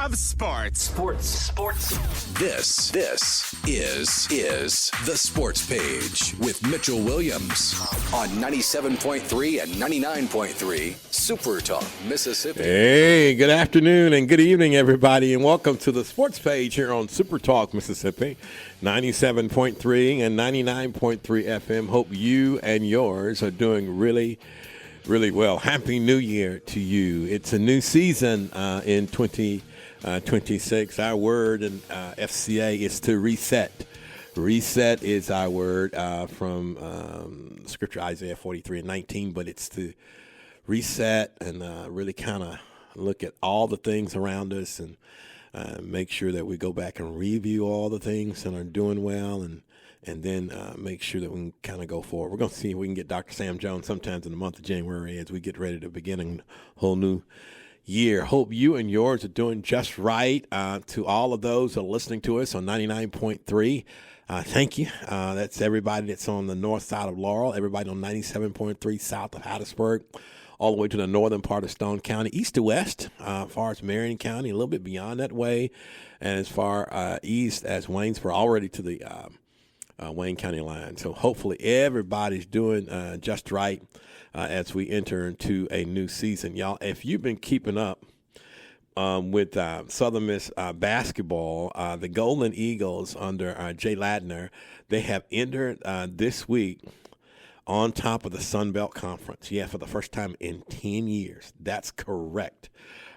of sports. Sports. This is the Sports Page with Mitchell Williams on 97.3 and 99.3 SuperTalk, Mississippi. Hey, good afternoon and good evening, everybody, and welcome to the Sports Page here on SuperTalk, Mississippi, 97.3 and 99.3 FM. Hope you and yours are doing really well. Happy New Year to you. It's a new season in 2026. Our word in FCA is to reset. Reset is our word from Scripture, Isaiah 43:19, but it's to reset and really kind of look at all the things around us and make sure that we go back and review all the things that are doing well and then make sure that we can kind of go forward. We're going to see if we can get Dr. Sam Jones sometimes in the month of January as we get ready to begin a whole new year. Hope you and yours are doing just right. To all of those that are listening to us on 99.3, thank you. That's everybody that's on the north side of Laurel, everybody on 97.3 south of Hattiesburg, all the way to the northern part of Stone County, east to west, as far as Marion County, a little bit beyond that way, and as far east as Waynesboro, already to the Wayne County line. So hopefully everybody's doing just right as we enter into a new season. Y'all, if you've been keeping up with Southern Miss basketball, the Golden Eagles under Jay Ladner, they have entered this week on top of the Sun Belt Conference. Yeah, for the first time in 10 years. That's correct.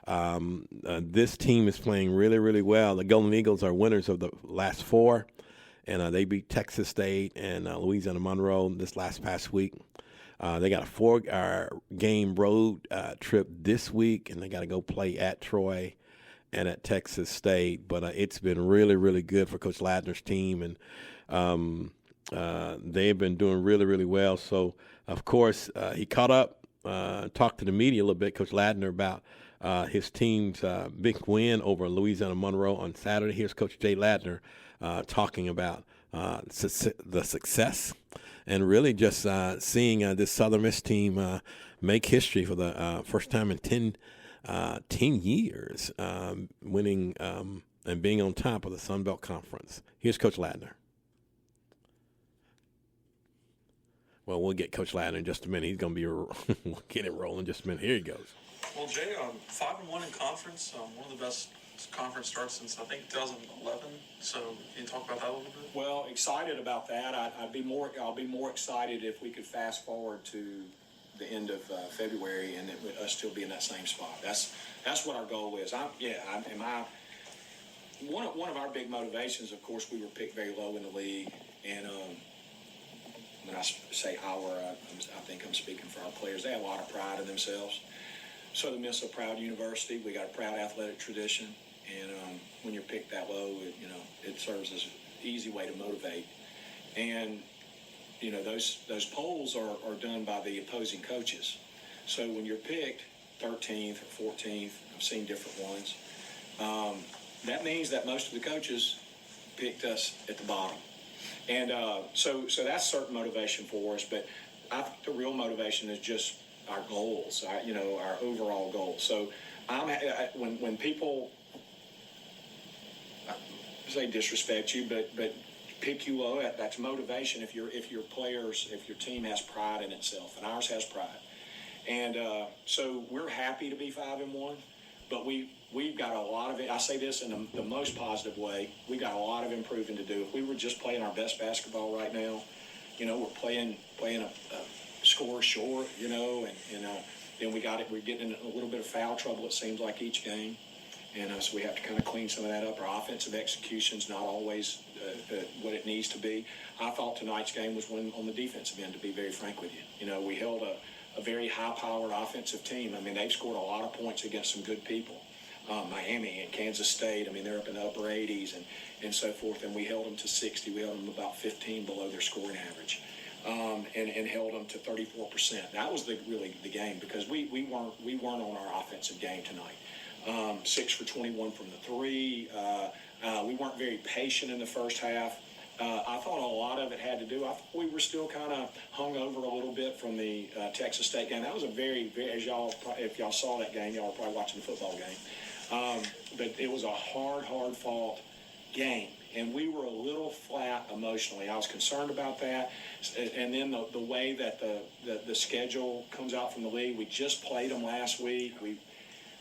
This team is playing really well. The Golden Eagles are winners of the last four. And they beat Texas State and Louisiana Monroe this past week. They got a 4-game road trip this week, and they got to go play at Troy and at Texas State. But it's been really good for Coach Ladner's team, and they've been doing really well. So, of course, he caught up, talked to the media a little bit, Coach Ladner, about his team's big win over Louisiana Monroe on Saturday. Here's Coach Jay Ladner talking about the success and really just seeing this Southern Miss team make history for the first time in 10 years, winning and being on top of the Sun Belt Conference. Here's Coach Ladner. Well, we'll get Coach Ladner in just a minute. He's going to be we'll get it rolling in just a minute. Here he goes. Well, Jay, 5-1 in conference, one of the best conference starts since I think 2011. So can you talk about that a little bit? Well, excited about that. I'll be more excited if we could fast forward to the end of February and us still be in that same spot. That's what our goal is. One of our big motivations, of course, we were picked very low in the league, and when I say I think I'm speaking for our players. They have a lot of pride in themselves. Southern Miss is a proud university. We got a proud athletic tradition, and when you're picked that low, it serves as an easy way to motivate. And those polls are done by the opposing coaches. So when you're picked 13th or 14th, I've seen different ones. That means that most of the coaches picked us at the bottom, and so that's certain motivation for us. But I think the real motivation is just our goals, our overall goals. So when people say disrespect you, but pick you low, that's motivation. If your team has pride in itself, and ours has pride, and so we're happy to be 5-1, but we've got a lot of it. I say this in the most positive way. We got a lot of improving to do. If we were just playing our best basketball right now, we're playing a score short, and then we're getting in a little bit of foul trouble, it seems like, each game. And so we have to kind of clean some of that up. Our offensive execution's not always what it needs to be. I thought tonight's game was one on the defensive end, to be very frank with you. We held a very high-powered offensive team. I mean, they've scored a lot of points against some good people. Miami and Kansas State, they're up in the upper 80s and so forth. And we held them to 60. We held them about 15 below their scoring average. And held them to 34%. That was really the game, because we weren't on our offensive game tonight. 6 for 21 from the three. We weren't very patient in the first half. I thought a lot of it had to do. I thought we were still kind of hung over a little bit from the Texas State game. That was a very, very, if y'all saw that game, y'all were probably watching the football game. but it was a hard fought game. And we were a little flat emotionally. I was concerned about that. And then the way that the schedule comes out from the league, we just played them last week. We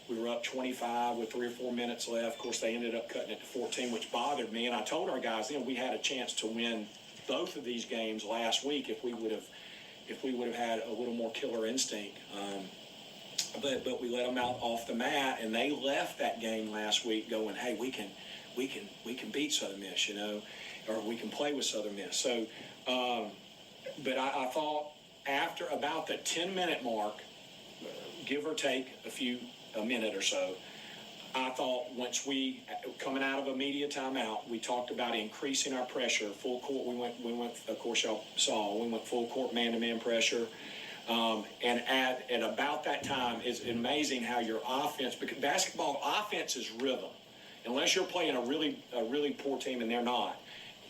were up 25 with 3 or 4 minutes left. Of course, they ended up cutting it to 14, which bothered me. And I told our guys then we had a chance to win both of these games last week if we would have had a little more killer instinct. But we let them out off the mat, and they left that game last week going, hey, we can beat Southern Miss, or we can play with Southern Miss. So, but I thought after about the 10-minute mark, give or take a minute or so, I thought once coming out of a media timeout, we talked about increasing our pressure, full court. We went. Of course, y'all saw we went full court man-to-man pressure. And at about that time, it's amazing how your offense, because basketball offense is rhythm. Unless you're playing a really poor team, and they're not,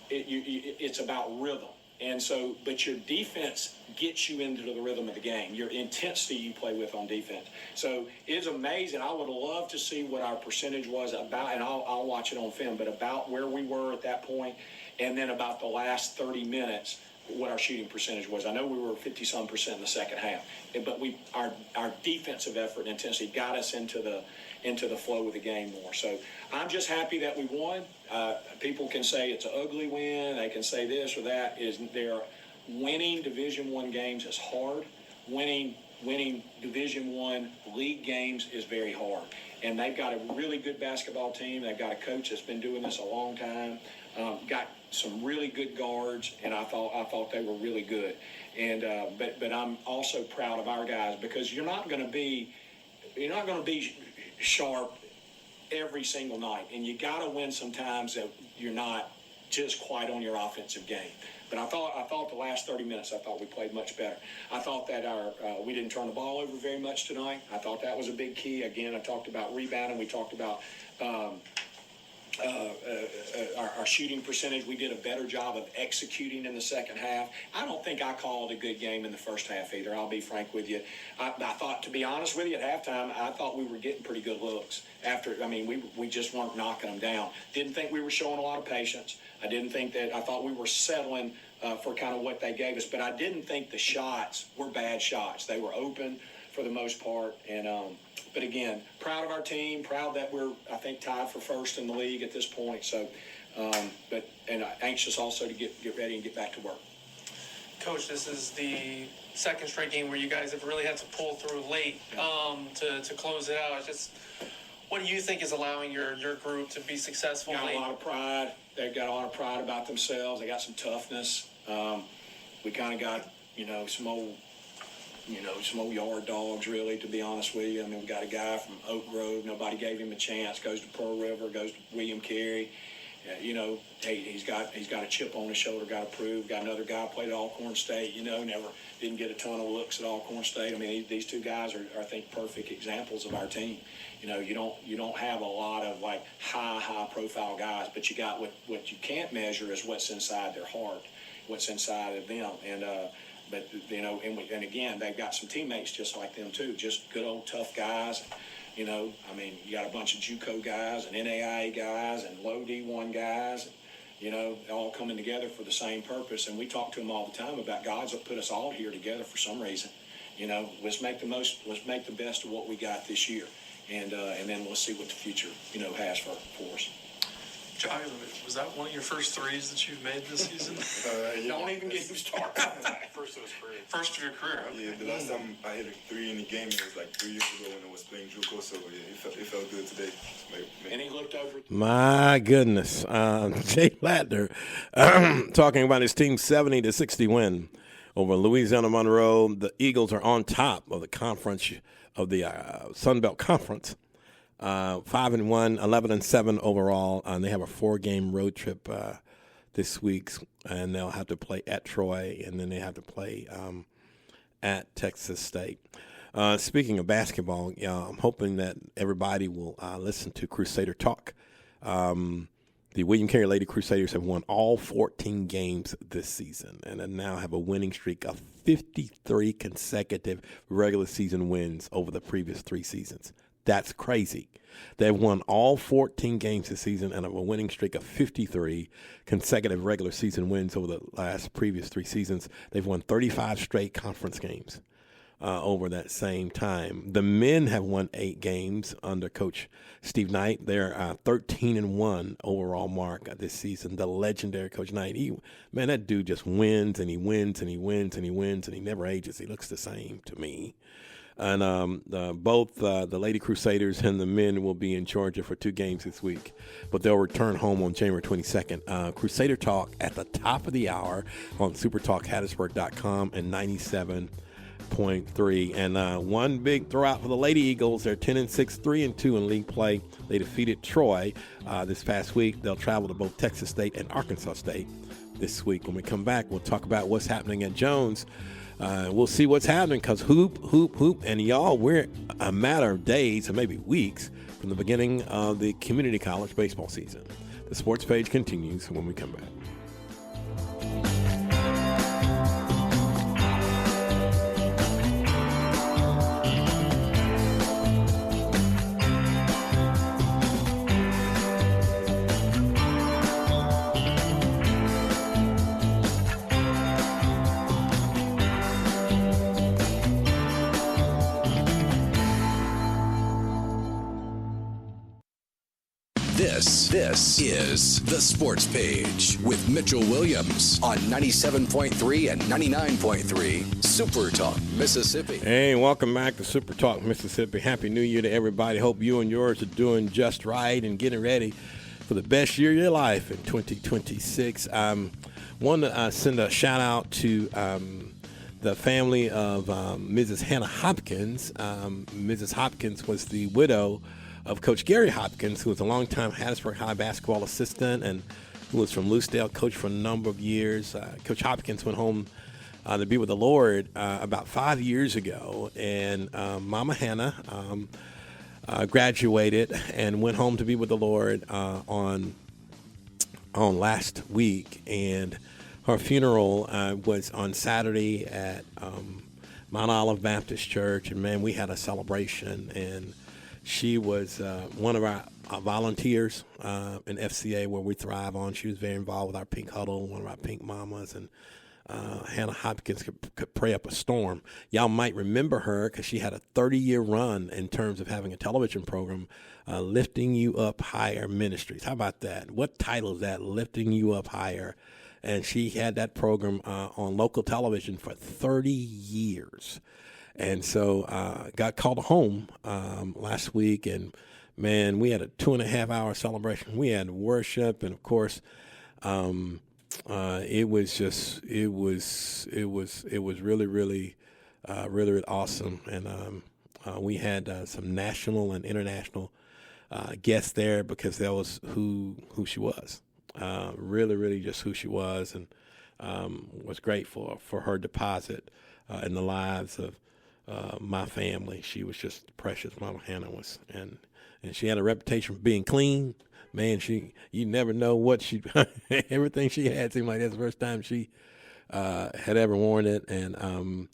it's about rhythm. And so, but your defense gets you into the rhythm of the game. Your intensity you play with on defense. So it's amazing. I would love to see what our percentage was about, and I'll watch it on film, but about where we were at that point, and then about the last 30 minutes, what our shooting percentage was. I know we were 50-some% in the second half, but our defensive effort and intensity got us into the flow of the game more. So I'm just happy that we won. People can say it's an ugly win. They can say this or that. Winning Division I games is hard. Winning Division I league games is very hard. And they've got a really good basketball team. They've got a coach that's been doing this a long time. Got some really good guards, and I thought they were really good. And but I'm also proud of our guys, because you're not going to be sharp every single night, and you got to win sometimes that you're not just quite on your offensive game. But I thought the last 30 minutes, I thought we played much better. I thought that we didn't turn the ball over very much tonight. I thought that was a big key. Again, I talked about rebounding. We talked about our shooting percentage. We did a better job of executing in the second half. I don't think I called a good game in the first half either. I'll be frank with you. I thought, to be honest with you, at halftime, I thought we were getting pretty good looks. We just weren't knocking them down. Didn't think we were showing a lot of patience. I thought we were settling for kind of what they gave us, but I didn't think the shots were bad shots. They were open for the most part, and but again, proud of our team, proud that we're, I think, tied for first in the league at this point. So, but anxious also to get ready and get back to work. Coach, this is the second straight game where you guys have really had to pull through late to close it out. It's just, what do you think is allowing your group to be successful late? A lot of pride. They've got a lot of pride about themselves. They got some toughness. We kind of got, some old yard dogs, really, to be honest with you. We got a guy from Oak Grove. Nobody gave him a chance. Goes to Pearl River, goes to William Carey. He's got a chip on his shoulder, got to prove. Got another guy played at Alcorn State, never didn't get a ton of looks at Alcorn State. These two guys are, I think, perfect examples of our team. You don't have a lot of like high profile guys, but you got what you can't measure is what's inside their heart, what's inside of them. And and again, they've got some teammates just like them too, just good old tough guys. You got a bunch of JUCO guys and NAIA guys and low D1 guys, all coming together for the same purpose. And we talk to them all the time about God's put us all here together for some reason. Let's make the best of what we got this year. And then we'll see what the future, has for us. Jai, was that one of your first threes that you've made this season? Don't even get him started. First of his career. First of your career. Okay. Yeah, the last time I hit a three in the game, it was like 3 years ago when I was playing JUCO. So yeah, it felt good today. And he looked over. My goodness, Jay Ladner talking about his team's 70-60 win over Louisiana Monroe. The Eagles are on top of the conference of the Sun Belt Conference. 5-1, 11-7 overall, and they have a 4-game road trip this week, and they'll have to play at Troy, and then they have to play at Texas State. Speaking of basketball, I'm hoping that everybody will listen to Crusader Talk. The William Carey Lady Crusaders have won all 14 games this season, and now have a winning streak of 53 consecutive regular season wins over the previous 3 seasons. That's crazy. They've won all 14 games this season and have a winning streak of 53 consecutive regular season wins over the previous 3 seasons. They've won 35 straight conference games over that same time. The men have won 8 games under Coach Steve Knight. They're 13-1 overall mark this season. The legendary Coach Knight, that dude just wins and he wins and he wins and he wins and he never ages. He looks the same to me. And both the Lady Crusaders and the men will be in Georgia for 2 games this week, but they'll return home on January 22nd. Crusader Talk at the top of the hour on SuperTalk Hattiesburg.com and 97.3. And one big throwout for the Lady Eagles. They're 10-6, 3-2 in league play. They defeated Troy this past week. They'll travel to both Texas State and Arkansas State this week. When we come back, we'll talk about what's happening at Jones. We'll see what's happening because hoop. And y'all, we're a matter of days or maybe weeks from the beginning of the community college baseball season. The sports page continues when we come back. This is The Sports Page with Mitchell Williams on 97.3 and 99.3 Super Talk, Mississippi. Hey, welcome back to Super Talk, Mississippi. Happy New Year to everybody. Hope you and yours are doing just right and getting ready for the best year of your life in 2026. Want to send a shout out to the family of Mrs. Hannah Hopkins. Mrs. Hopkins was the widow of Coach Gary Hopkins, who was a longtime Hattiesburg High basketball assistant and who was from Loosedale, coached for a number of years. Coach Hopkins went home to be with the Lord about 5 years ago, and Mama Hannah graduated and went home to be with the Lord on last week, and her funeral was on Saturday at Mount Olive Baptist Church, and man, we had a celebration, and she was one of our volunteers in FCA where we thrive on. She was very involved with our Pink Huddle, one of our Pink Mamas, and Hannah Hopkins could pray up a storm. Y'all might remember her because she had a 30-year run in terms of having a television program, Lifting You Up Higher Ministries. How about that? What title is that, Lifting You Up Higher? And she had that program on local television for 30 years. And so got called home last week, and man, we had a 2.5-hour celebration. We had worship, and of course, it was really, really awesome. And we had some national and international guests there because that was who she was. Really just who she was, and was grateful for her deposit in the lives of my family. She was just precious. Mama Hannah was, and she had a reputation for being clean. Man, you never know what she, everything she had seemed like that's the first time she had ever worn it, and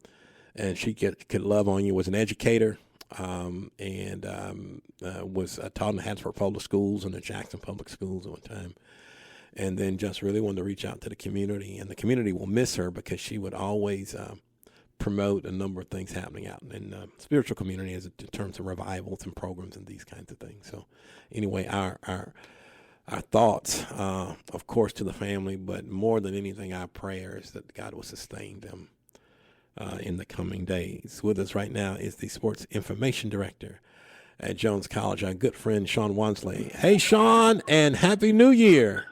she could love on you. Was an educator, and was taught in the Hattiesburg Public Schools and the Jackson Public Schools at one time. And then just really wanted to reach out to the community, and the community will miss her because she would always promote a number of things happening out in the spiritual community as in terms of revivals and programs and these kinds of things. So anyway, our thoughts, of course, to the family, but more than anything, our prayers that God will sustain them in the coming days. With us right now is the Sports Information Director at Jones College, our good friend Sean Wansley. Hey, Sean, and Happy New Year.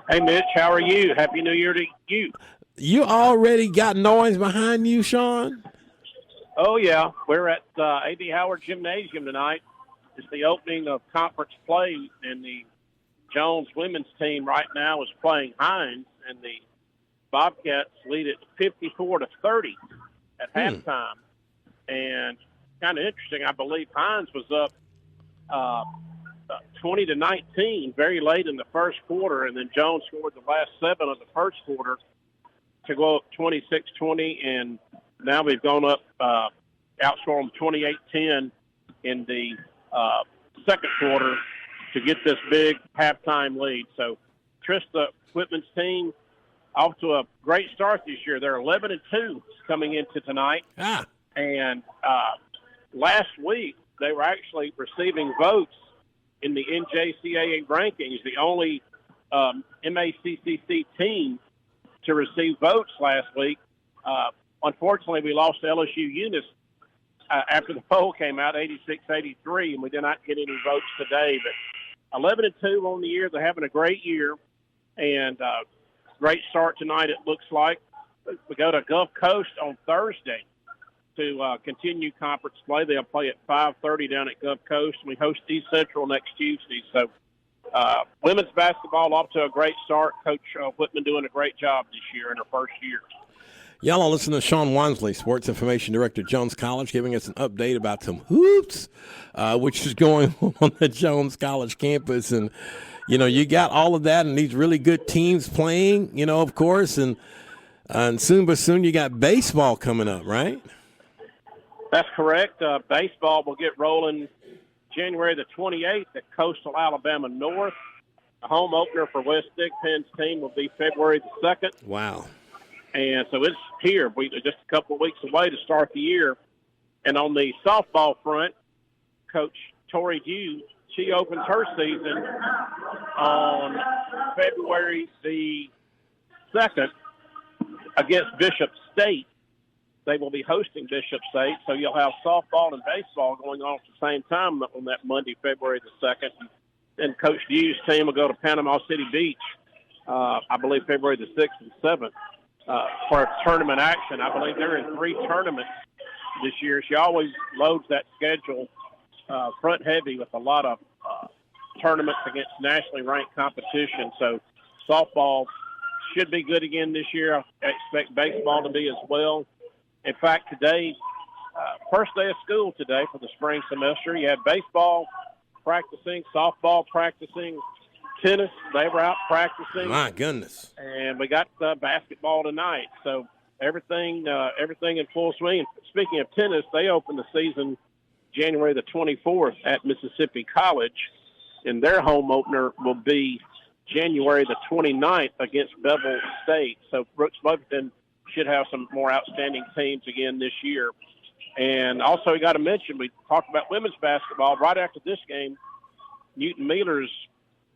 Hey, Mitch, how are you? Happy New Year to you. You already got noise behind you, Sean? Oh, yeah. We're at A.B. Howard Gymnasium tonight. It's the opening of conference play, and the Jones women's team right now is playing Hines, and the Bobcats lead it 54-30 at halftime. And kind of interesting, I believe Hines was up 20-19 very late in the first quarter, and then Jones scored the last 7 of the first quarter to go up 26-20, and now we've gone up, outscored them 28-10 in the second quarter to get this big halftime lead. So Trista Whitman's team off to a great start this year. They're 11-2 coming into tonight. And last week they were actually receiving votes in the NJCAA rankings, the only MACCC team to receive votes last week. Unfortunately, we lost to LSU Eunice after the poll came out, 86-83, and we did not get any votes today. But 11-2 on the year. They're having a great year, and great start tonight, it looks like. We go to Gulf Coast on Thursday to continue conference play. They'll play at 5:30 down at Gulf Coast. We host East Central next Tuesday. So women's basketball off to a great start. Coach Whitman doing a great job this year in her first year. Y'all are listening to Sean Wansley, Sports Information Director at Jones College, giving us an update about some hoops, which is going on the Jones College campus. And, you know, you got all of that and these really good teams playing, you know, of course. And soon but soon you got baseball coming up, right? That's correct. Baseball will get rolling January the 28th at Coastal Alabama North. The home opener for West Thigpen's team will be February the 2nd. Wow. And so it's here. We're just a couple of weeks away to start the year. And on the softball front, Coach Tori Dew, she opens her season on February the 2nd against Bishop State. They will be hosting Bishop State, so you'll have softball and baseball going on at the same time on that Monday, February the 2nd. And Coach Dew's team will go to Panama City Beach, I believe February the 6th and 7th. For tournament action. I believe they're in 3 tournaments this year. She always loads that schedule front heavy with a lot of tournaments against nationally ranked competition. So softball should be good again this year. I expect baseball to be as well. In fact, today, first day of school today for the spring semester, you had baseball practicing, softball practicing, tennis, they were out practicing. My goodness. And we got basketball tonight. So everything in full swing. Speaking of tennis, they open the season January the 24th at Mississippi College, and their home opener will be January the 29th against Bevel State. So Brooks Buffington should have some more outstanding teams again this year. And also, we got to mention, we talked about women's basketball. Right after this game, Newton Mealer's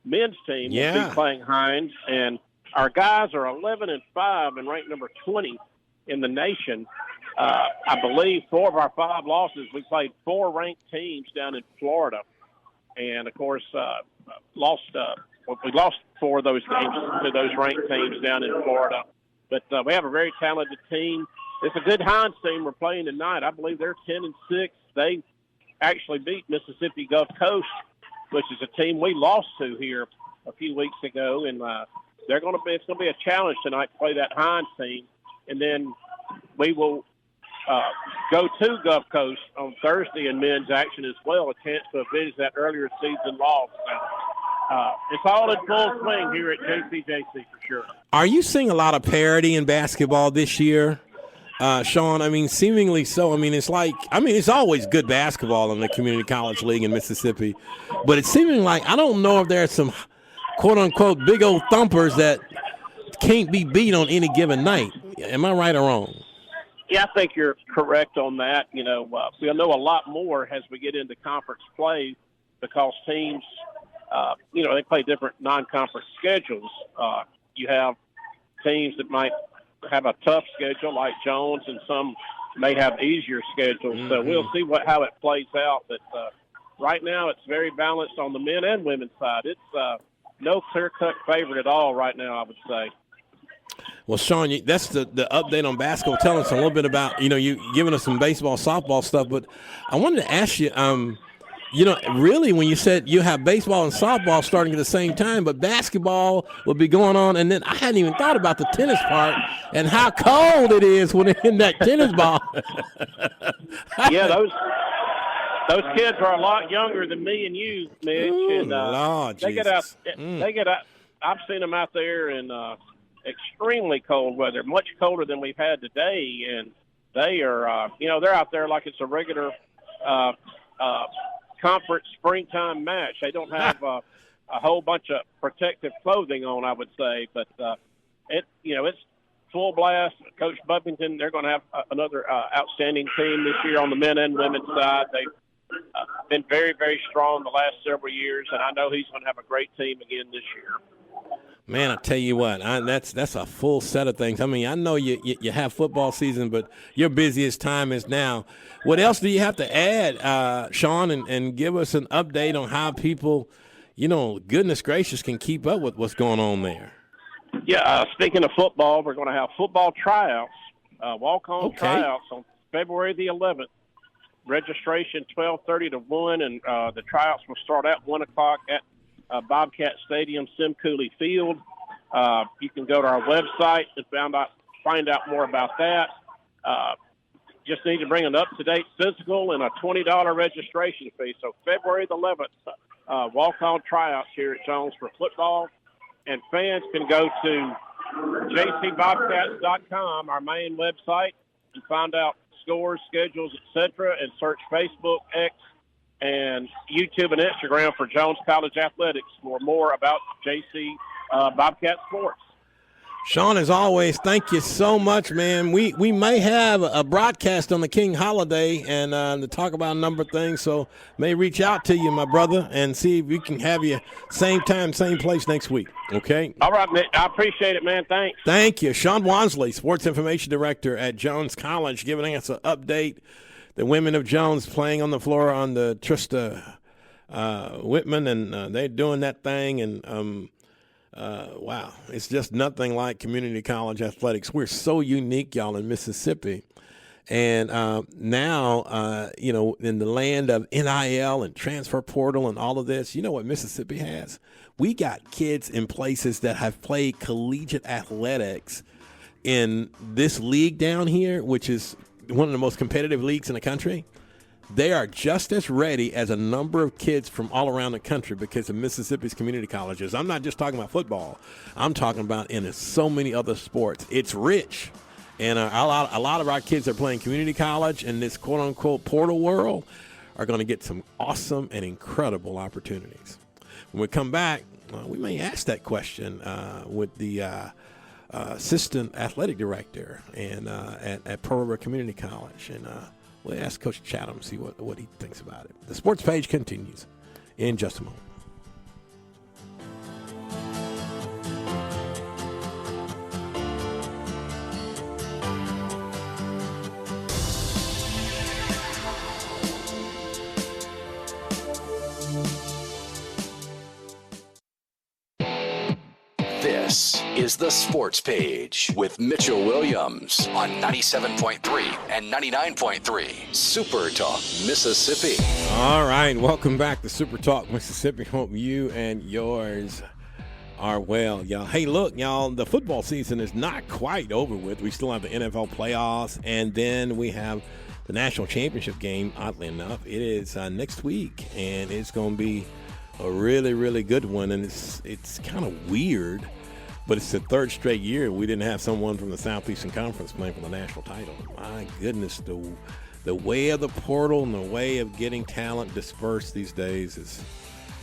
men's team will be playing Hines, and our guys are 11-5 and ranked number 20 in the nation. I believe 4 of our 5 losses, we played 4 ranked teams down in Florida, and of course we lost 4 of those games to those ranked teams down in Florida. But we have a very talented team. It's a good Hines team we're playing tonight. I believe they're 10-6. They actually beat Mississippi Gulf Coast, which is a team we lost to here a few weeks ago, and it's going to be a challenge tonight to play that Hines team. And then we will go to Gulf Coast on Thursday in men's action as well, a chance to avenge that earlier season loss. It's all in full swing here at JCJC for sure. Are you seeing a lot of parity in basketball this year, Sean? I mean, seemingly so. I mean, it's always good basketball in the Community College League in Mississippi, but it's seeming like I don't know if there's some quote-unquote big old thumpers that can't be beat on any given night. Am I right or wrong? Yeah, I think you're correct on that. You know, we'll know a lot more as we get into conference play because teams, they play different non-conference schedules. You have teams that might have a tough schedule like Jones, and some may have easier schedules. Mm-hmm. So we'll see how it plays out. But right now it's very balanced on the men and women's side. It's no clear-cut favorite at all right now, I would say. Well, Sean, that's the update on basketball. Tell us a little bit about, you giving us some baseball, softball stuff. But I wanted to ask you, really when you said you have baseball and softball starting at the same time, but basketball will be going on. And then I hadn't even thought about the tennis part and how cold it is when they're in that tennis ball. Yeah, those kids are a lot younger than me and you, Mitch. Ooh, and Lord, they get out. They get out. I've seen them out there in extremely cold weather, much colder than we've had today, and they are, they're out there like it's a regular conference springtime match. They don't have a whole bunch of protective clothing on, I would say, but it's full blast. Coach Buffington, they're going to have another outstanding team this year on the men and women's side. They've been very, very strong the last several years, and I know he's going to have a great team again this year. Man, I tell you what, that's a full set of things. I mean, I know you have football season, but your busiest time is now. What else do you have to add, Sean, and give us an update on how people, goodness gracious, can keep up with what's going on there? Yeah, speaking of football, we're going to have football tryouts, walk-on tryouts on February the 11th. Registration 12:30 to 1, and the tryouts will start at 1 o'clock at Bobcat Stadium, Simcooley Field. You can go to our website and find out more about that. Just need to bring an up-to-date physical and a $20 registration fee. So February the 11th, walk-on tryouts here at Jones for football. And fans can go to jcbobcats.com, our main website, and find out scores, schedules, etc., and search Facebook, X, and YouTube and Instagram for Jones College Athletics for more about JC Bobcat sports. Sean, as always, thank you so much, man. We may have a broadcast on the King holiday and to talk about a number of things, so may reach out to you, my brother, and see if we can have you same time, same place next week, okay? All right, man. I appreciate it, man. Thanks. Thank you. Sean Wansley, Sports Information Director at Jones College, giving us an update. The women of Jones playing on the floor on the Trista Whitman, and they're doing that thing, and wow, it's just nothing like community college athletics. We're so unique, y'all, in Mississippi. And now, in the land of NIL and transfer portal and all of this, you know what Mississippi has? We got kids in places that have played collegiate athletics in this league down here, which is one of the most competitive leagues in the country. They are just as ready as a number of kids from all around the country because of Mississippi's community colleges. I'm not just talking about football. I'm talking about in so many other sports. It's rich. And a lot of our kids that are playing community college in this quote-unquote portal world are going to get some awesome and incredible opportunities. When we come back, we may ask that question with the assistant athletic director and at Pearl River Community College. And we'll ask Coach Chatham, see what he thinks about it. The sports page continues in just a moment. This is the Sports Page with Mitchell Williams on 97.3 and 99.3 Super Talk, Mississippi. All right, welcome back to Super Talk, Mississippi. Hope you and yours are well, y'all. Hey, look, y'all, the football season is not quite over with. We still have the NFL playoffs, and then we have the national championship game, oddly enough. It is next week, and it's going to be a really, really good one, and it's kind of weird, but it's the third straight year we didn't have someone from the Southeastern Conference playing for the national title. My goodness, the way of the portal and the way of getting talent dispersed these days is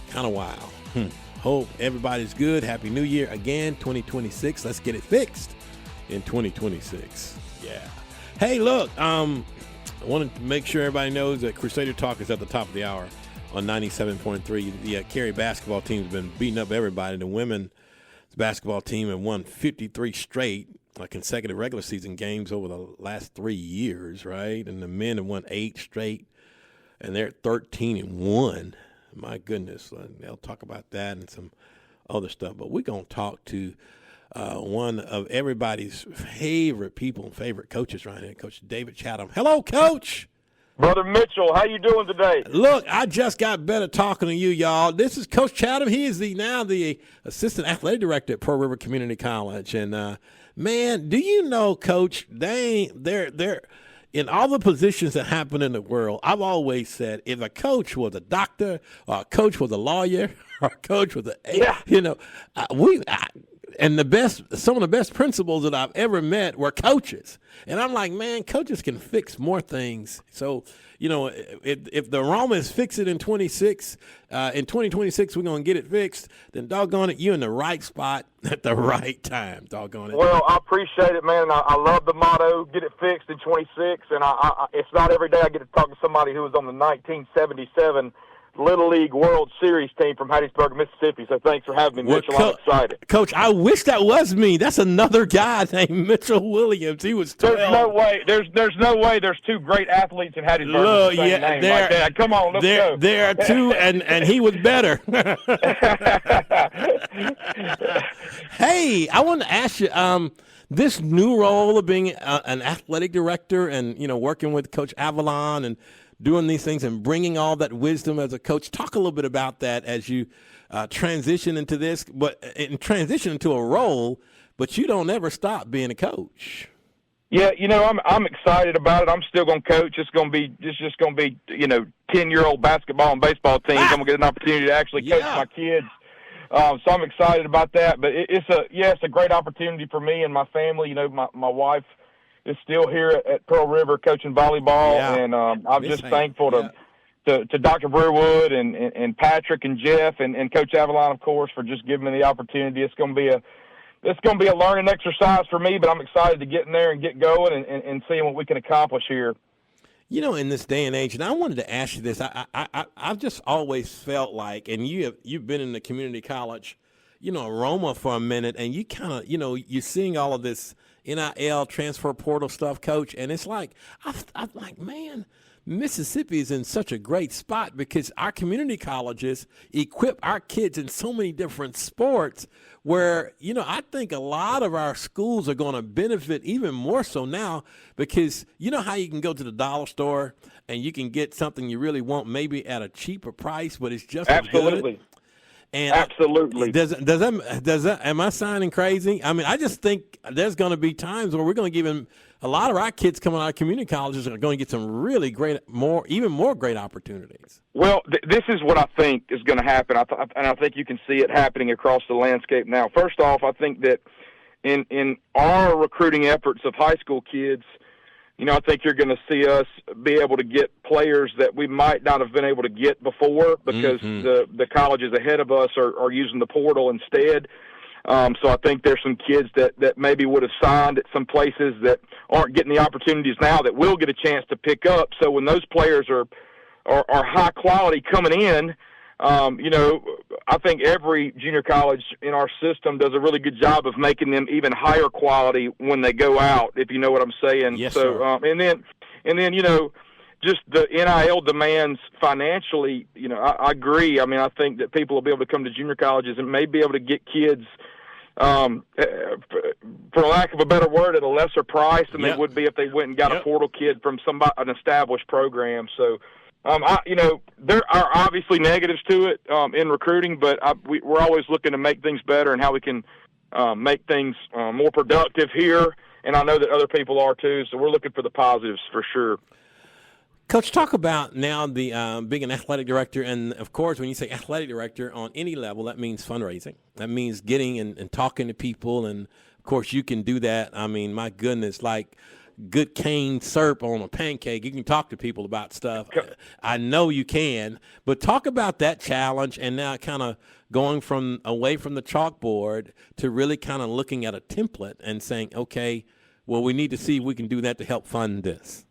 kind of wild. Hope everybody's good. Happy New Year again, 2026. Let's get it fixed in 2026. Yeah. Hey, look, I want to make sure everybody knows that Crusader Talk is at the top of the hour on 97.3. The Cary basketball team has been beating up everybody. The women's basketball team have won 53 straight consecutive regular season games over the last 3 years, right? And the men have won 8 straight, and they're 13-1. My goodness, they'll talk about that and some other stuff. But we're going to talk to one of everybody's favorite people, favorite coaches right here, Coach David Chatham. Hello, Coach. Brother Mitchell, how you doing today? Look, I just got better talking to you, y'all. This is Coach Chatham. He is now the assistant athletic director at Pearl River Community College. And, man, do you know, Coach, they're in all the positions that happen in the world, I've always said if a coach was a doctor or a coach was a lawyer or a coach was And some of the best principals that I've ever met were coaches. And I'm like, man, coaches can fix more things. So, if the Romans fix it in 2026, we're going to get it fixed, then doggone it, you're in the right spot at the right time, doggone it. Well, I appreciate it, man. I love the motto, get it fixed in 26. And it's not every day I get to talk to somebody who was on the 1977 Little League World Series team from Hattiesburg, Mississippi. So thanks for having me, Mitchell. I'm excited. Coach, I wish that was me. That's another guy named Mitchell Williams. He was 12. There's no way. There's no way there's two great athletes in Hattiesburg with the same name like that. Come on, let's go. There are two, and he was better. Hey, I want to ask you, this new role of being an athletic director and, working with Coach Avalon and doing these things and bringing all that wisdom as a coach. Talk a little bit about that as you transition into this, transition into a role, but you don't ever stop being a coach. Yeah, I'm excited about it. I'm still going to coach. It's just going to be 10-year-old basketball and baseball teams. I'm going to get an opportunity to actually coach my kids. So I'm excited about that. But it's a great opportunity for me and my family. My wife is still here at Pearl River coaching volleyball, and I'm just thankful to Dr. Brewerwood and Patrick and Jeff and Coach Avalon, of course, for just giving me the opportunity. It's going to be a learning exercise for me, but I'm excited to get in there and get going and seeing what we can accomplish here. In this day and age, and I wanted to ask you this, I've just always felt like, and you've been in the community college, Roma for a minute, and you kind of, you're seeing all of this NIL transfer portal stuff, Coach, and it's like, I'm like, man, Mississippi is in such a great spot because our community colleges equip our kids in so many different sports where, I think a lot of our schools are going to benefit even more so now because how you can go to the dollar store and you can get something you really want maybe at a cheaper price, but it's just absolutely as good. And absolutely. Does that? Am I sounding crazy? I mean, I just think there's going to be times where we're going to give them a lot of our kids coming out of community colleges are going to get some really great, even more great opportunities. Well, this is what I think is going to happen, and I think you can see it happening across the landscape now. First off, I think that in our recruiting efforts of high school kids, I think you're going to see us be able to get players that we might not have been able to get before because the colleges ahead of us are using the portal instead. So I think there's some kids that maybe would have signed at some places that aren't getting the opportunities now that will get a chance to pick up. So when those players are high quality coming in, I think every junior college in our system does a really good job of making them even higher quality when they go out, if you know what I'm saying. Yes, so, sir. And then, just the NIL demands financially, I agree. I mean, I think that people will be able to come to junior colleges and may be able to get kids, for lack of a better word, at a lesser price than they would be if they went and got a portal kid from an established program. So, there are obviously negatives to it in recruiting, but we're always looking to make things better and how we can make things more productive here. And I know that other people are too, so we're looking for the positives for sure. Coach, talk about now the being an athletic director, and of course, when you say athletic director on any level, that means fundraising. That means getting and talking to people, and of course, you can do that. I mean, my goodness, like good cane syrup on a pancake. You can talk to people about stuff. I know you can, but talk about that challenge and now kind of going away from the chalkboard to really kind of looking at a template and saying, okay, well, we need to see if we can do that to help fund this.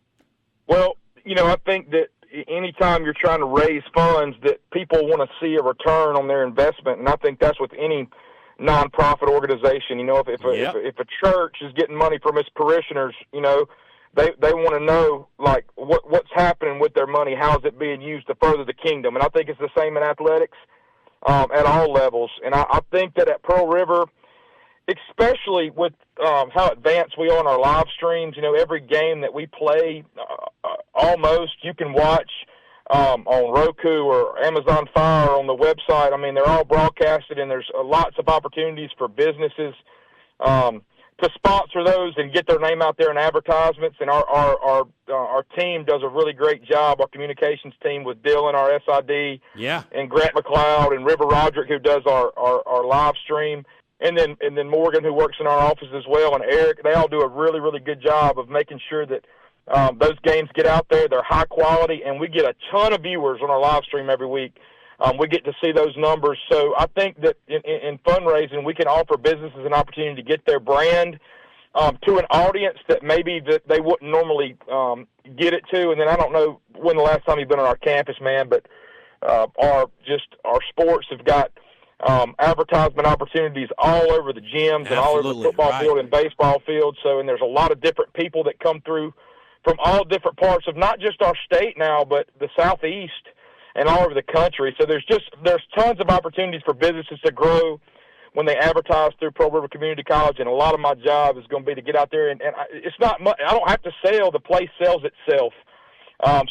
Well, I think that anytime you're trying to raise funds, that people want to see a return on their investment, and I think that's with any nonprofit organization. If a church is getting money from its parishioners, they want to know like what's happening with their money, how is it being used to further the kingdom, and I think it's the same in athletics at all levels. And I think that at Pearl River, especially with how advanced we are on our live streams, every game that we play, almost you can watch on Roku or Amazon Fire or on the website. I mean, they're all broadcasted, and there's lots of opportunities for businesses to sponsor those and get their name out there in advertisements. And our team does a really great job, our communications team, with Dylan, our SID, and Grant McLeod and River Roderick, who does our live stream. and then Morgan, who works in our office as well, and Eric, they all do a really, really good job of making sure that those games get out there. They're high quality, and we get a ton of viewers on our live stream every week. We get to see those numbers. So I think that in fundraising, we can offer businesses an opportunity to get their brand to an audience that maybe that they wouldn't normally get it to. And then I don't know when the last time you've been on our campus, man, but our sports have got advertisement opportunities all over the gyms and all over the football field and baseball field. So, and there's a lot of different people that come through from all different parts of not just our state now, but the Southeast and all over the country. So there's tons of opportunities for businesses to grow when they advertise through Pearl River Community College, and a lot of my job is going to be to get out there, and it's not much. I don't have to sell. The place sells itself.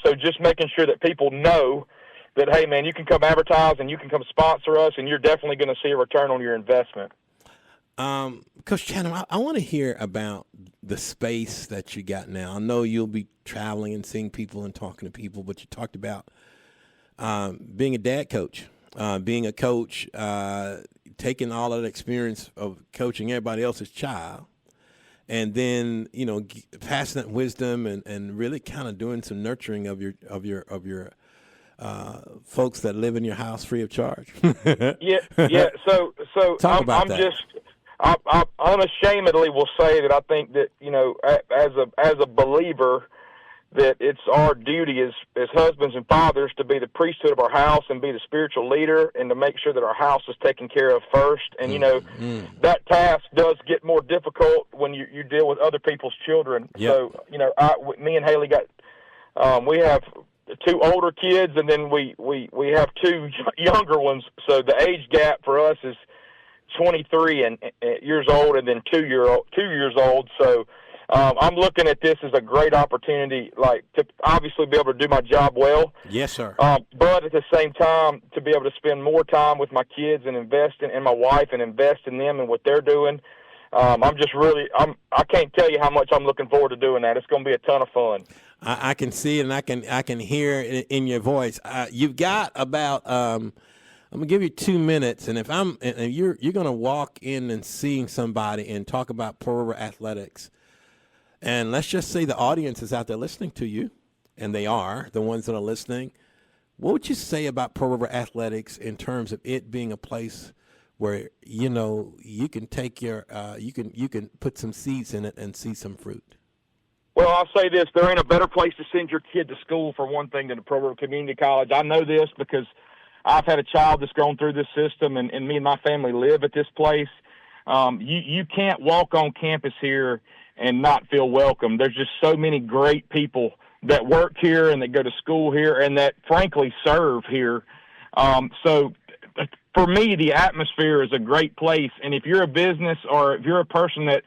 So just making sure that people know that, hey, man, you can come advertise and you can come sponsor us, and you're definitely going to see a return on your investment. Coach Chatham, I want to hear about the space that you got now. I know you'll be traveling and seeing people and talking to people, but you talked about being a dad coach, being a coach, taking all of that experience of coaching everybody else's child, and then, you know, passing that wisdom and really kind of doing some nurturing of your folks that live in your house free of charge. Yeah. So I unashamedly will say that I think that, you know, as a believer, that it's our duty as husbands and fathers to be the priesthood of our house and be the spiritual leader and to make sure that our house is taken care of first. And, you know, that task does get more difficult when you deal with other people's children. Yep. So, you know, me and Haley we have 2 older kids, and then we have 2 younger ones. So the age gap for us is 23 and years old, and then 2 years old. So I'm looking at this as a great opportunity, like, to obviously be able to do my job well. Yes, sir. But at the same time, to be able to spend more time with my kids and invest in my wife and invest in them and what they're doing. I can't tell you how much I'm looking forward to doing that. It's going to be a ton of fun. I can see it, and I can hear it in your voice. You've got about I'm gonna give you 2 minutes, and if you're gonna walk in and seeing somebody and talk about Pearl River athletics, and let's just say the audience is out there listening to you, and they are the ones that are listening. What would you say about Pearl River athletics in terms of it being a place where, you know, you can take your you can put some seeds in it and see some fruit? Well, I'll say this. There ain't a better place to send your kid to school, for one thing, than a Pearl River Community College. I know this because I've had a child that's gone through this system, and me and my family live at this place. You can't walk on campus here and not feel welcome. There's just so many great people that work here and that go to school here and that, frankly, serve here. So for me, the atmosphere is a great place. And if you're a business or if you're a person that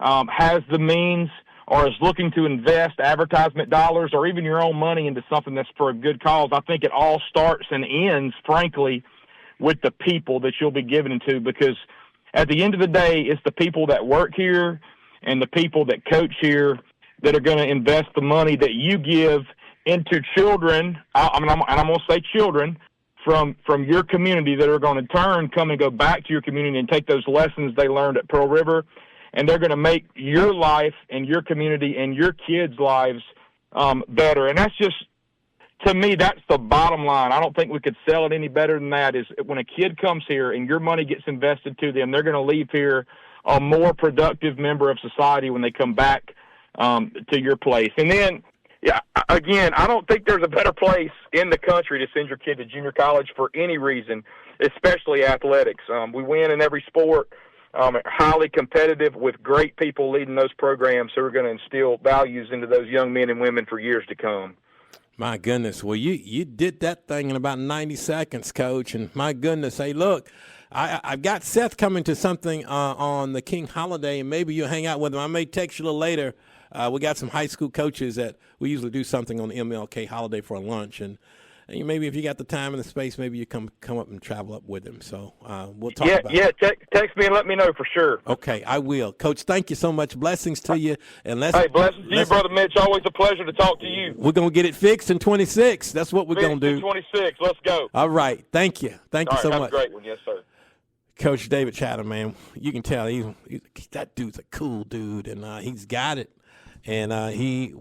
has the means or is looking to invest advertisement dollars or even your own money into something that's for a good cause, I think it all starts and ends, frankly, with the people that you'll be giving it to, because at the end of the day, it's the people that work here and the people that coach here that are going to invest the money that you give into children. I'm going to say children from your community that are going to turn, come and go back to your community and take those lessons they learned at Pearl River, and they're going to make your life and your community and your kids' lives better. And that's just, to me, that's the bottom line. I don't think we could sell it any better than that. Is when a kid comes here and your money gets invested to them, they're going to leave here a more productive member of society when they come back to your place. And then, yeah, again, I don't think there's a better place in the country to send your kid to junior college for any reason, especially athletics. We win in every sport, highly competitive with great people leading those programs who are going to instill values into those young men and women for years to come. My goodness. Well, you did that thing in about 90 seconds, Coach. And my goodness, hey, look, I've got Seth coming to something on the King holiday, and maybe you'll hang out with him. I may text you a little later. We got some high school coaches that we usually do something on the MLK holiday for a lunch. And maybe if you got the time and the space, maybe you come up and travel up with him. So we'll talk about it. Yeah, text me and let me know for sure. Okay, I will. Coach, thank you so much. Blessings to you. And hey, blessings to you, Brother Mitch. Always a pleasure to talk to you. We're going to get it fixed in 26. That's what we're going to do. 26. Let's go. All right. Thank you. Thank you so much. Have a great one. Yes, sir. Coach David Chatham, man, you can tell that dude's a cool dude, and he's got it. And man,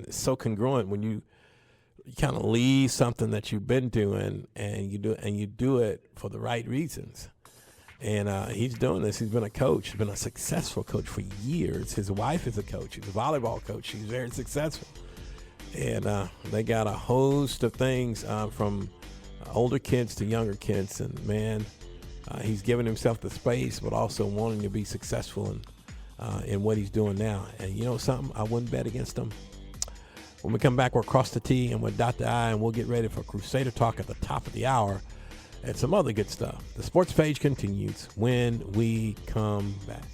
it's so congruent when you kind of leave something that you've been doing, and you do it for the right reasons. And he's doing this. He's been a coach. He's been a successful coach for years. His wife is a coach. He's a volleyball coach. She's very successful. And they got a host of things from older kids to younger kids. And, man, he's giving himself the space but also wanting to be successful in what he's doing now. And you know something? I wouldn't bet against him. When we come back, we'll cross the T and we'll dot the I, and we'll get ready for Crusader Talk at the top of the hour and some other good stuff. The sports page continues when we come back.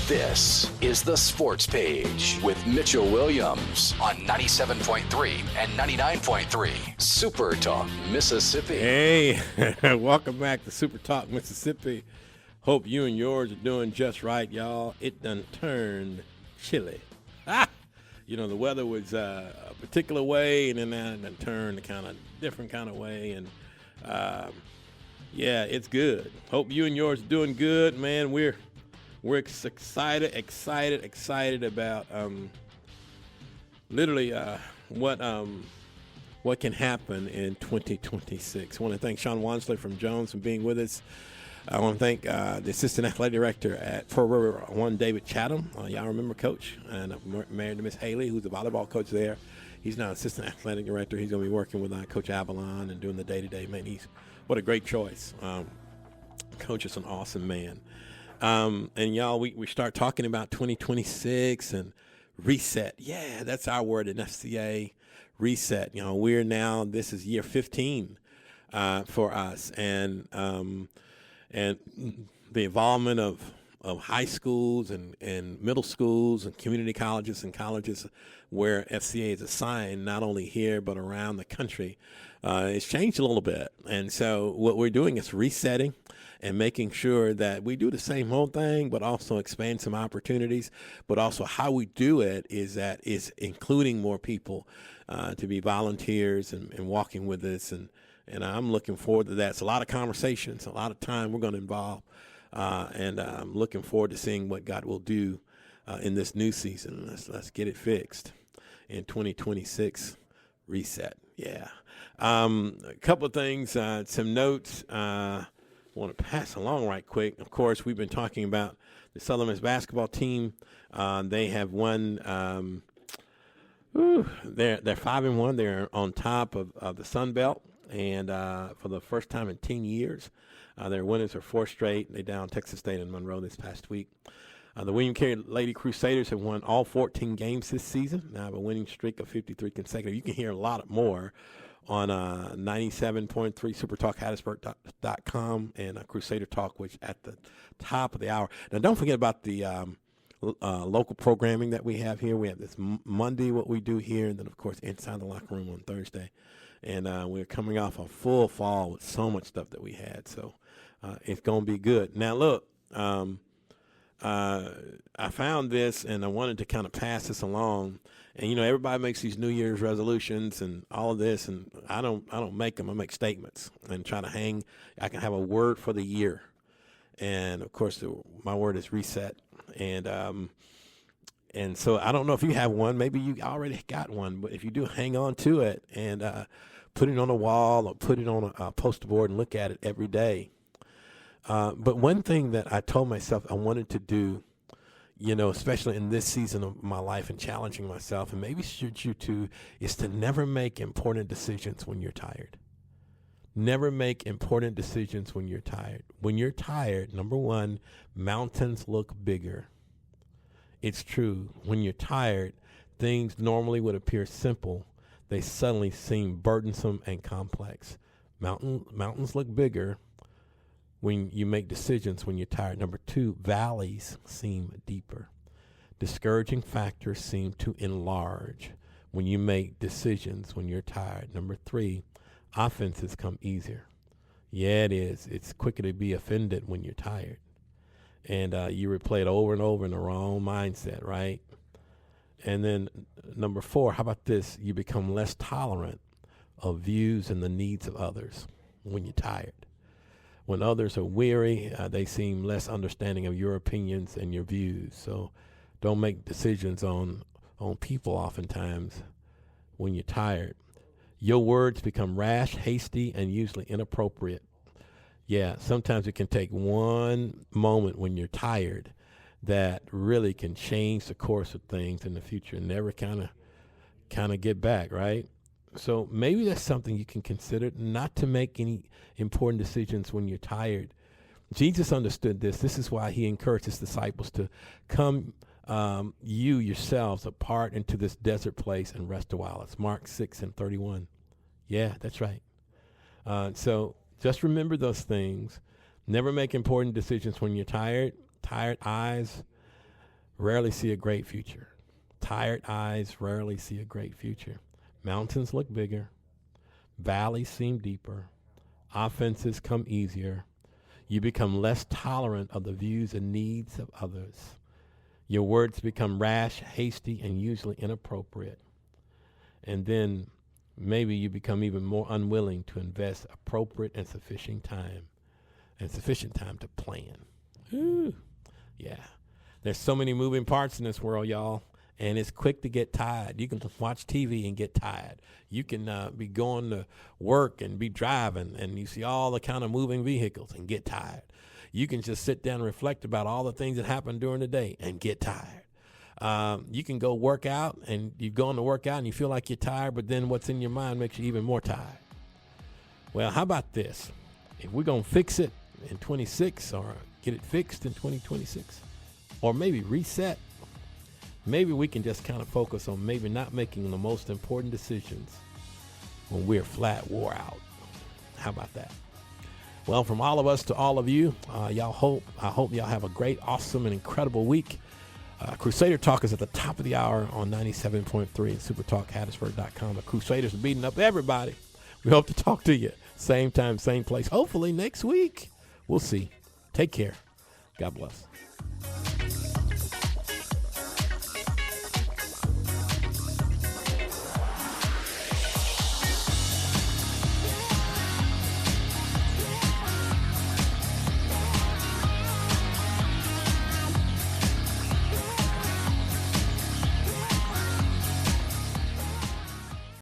This is the Sports Page with Mitchell Williams on 97.3 and 99.3 Super Talk, Mississippi. Hey, welcome back to Super Talk, Mississippi. Hope you and yours are doing just right, y'all. It done turned chilly. You know, the weather was a particular way, and then that done turned a kind of different kind of way. And, yeah, it's good. Hope you and yours are doing good, man. We're excited about literally what can happen in 2026. I want to thank Sean Wansley from Jones for being with us. I want to thank the assistant athletic director at Pearl River 1, David Chatham. Y'all remember Coach? And I'm married to Miss Haley, who's the volleyball coach there. He's now assistant athletic director. He's going to be working with Coach Avalon and doing the day-to-day. Man, what a great choice. Coach is an awesome man. And y'all, we start talking about 2026 and reset. Yeah, that's our word in FCA, reset. You know, this is year 15 for us. And the involvement of high schools and middle schools and community colleges and colleges where FCA is assigned, not only here but around the country, it's changed a little bit. And so what we're doing is resetting and making sure that we do the same old thing, but also expand some opportunities. But also how we do it is including more people to be volunteers and walking with us. And I'm looking forward to that. It's a lot of conversations, a lot of time we're going to involve. And I'm looking forward to seeing what God will do in this new season. Let's get it fixed in 2026. Reset. Yeah. A couple of things, some notes. I want to pass along right quick. Of course, we've been talking about the Southern Miss basketball team. They have won. They're 5-1. They're on top of the Sun Belt, and for the first time in 10 years, their winners are 4 straight. They down Texas State and Monroe this past week. The William Carey Lady Crusaders have won all 14 games this season. Now have a winning streak of 53 consecutive. You can hear a lot more on 97.3 SuperTalk, Hattiesburg.com, and Crusader Talk, which at the top of the hour. Now, don't forget about the local programming that we have here. We have this Monday, what we do here, and then, of course, Inside the Locker Room on Thursday. And we're coming off a full fall with so much stuff that we had. So it's going to be good. Now, look, I found this, and I wanted to kind of pass this along. And, you know, everybody makes these New Year's resolutions and all of this, and I don't make them. I make statements and try to hang. I can have a word for the year. And, of course, my word is reset. And so I don't know if you have one. Maybe you already got one. But if you do, hang on to it and put it on a wall or put it on a poster board and look at it every day. But one thing that I told myself I wanted to do, you know, especially in this season of my life and challenging myself, and maybe should you too, is to never make important decisions when you're tired. Never make important decisions when you're tired. When you're tired, number one, mountains look bigger. It's true. When you're tired, things normally would appear simple. They suddenly seem burdensome and complex. Mountains look bigger when you make decisions when you're tired. Number 2, valleys seem deeper. Discouraging factors seem to enlarge when you make decisions when you're tired. Number 3, offenses come easier. Yeah, it is. It's quicker to be offended when you're tired. And you replay it over and over in the wrong mindset, right? And then number 4, how about this? You become less tolerant of views and the needs of others when you're tired. When others are weary, they seem less understanding of your opinions and your views. So don't make decisions on people oftentimes when you're tired. Your words become rash, hasty, and usually inappropriate. Yeah, sometimes it can take one moment when you're tired that really can change the course of things in the future and never kind of get back, right? So maybe that's something you can consider, not to make any important decisions when you're tired. Jesus understood this. This is why he encouraged his disciples to come you yourselves apart into this desert place and rest a while. It's Mark 6:31. Yeah, that's right. So just remember those things. Never make important decisions when you're tired. Tired eyes rarely see a great future. Tired eyes rarely see a great future. Mountains look bigger. Valleys seem deeper. Offenses come easier. You become less tolerant of the views and needs of others. Your words become rash, hasty, and usually inappropriate. And then maybe you become even more unwilling to invest appropriate and sufficient time to plan. Ooh, yeah. There's so many moving parts in this world, y'all, and it's quick to get tired. You can watch TV and get tired. You can be going to work and be driving, and you see all the kind of moving vehicles and get tired. You can just sit down and reflect about all the things that happened during the day and get tired. You can go work out, and you've gone to work out and you feel like you're tired, but then what's in your mind makes you even more tired. Well, how about this? If we're going to fix it in 26 or get it fixed in 2026 or maybe reset, maybe we can just kind of focus on maybe not making the most important decisions when we're flat wore out. How about that? Well, from all of us to all of you, I hope y'all have a great, awesome, and incredible week. Crusader Talk is at the top of the hour on 97.3 and SuperTalk, Hattiesburg.com. The Crusaders are beating up everybody. We hope to talk to you same time, same place, hopefully next week. We'll see. Take care. God bless.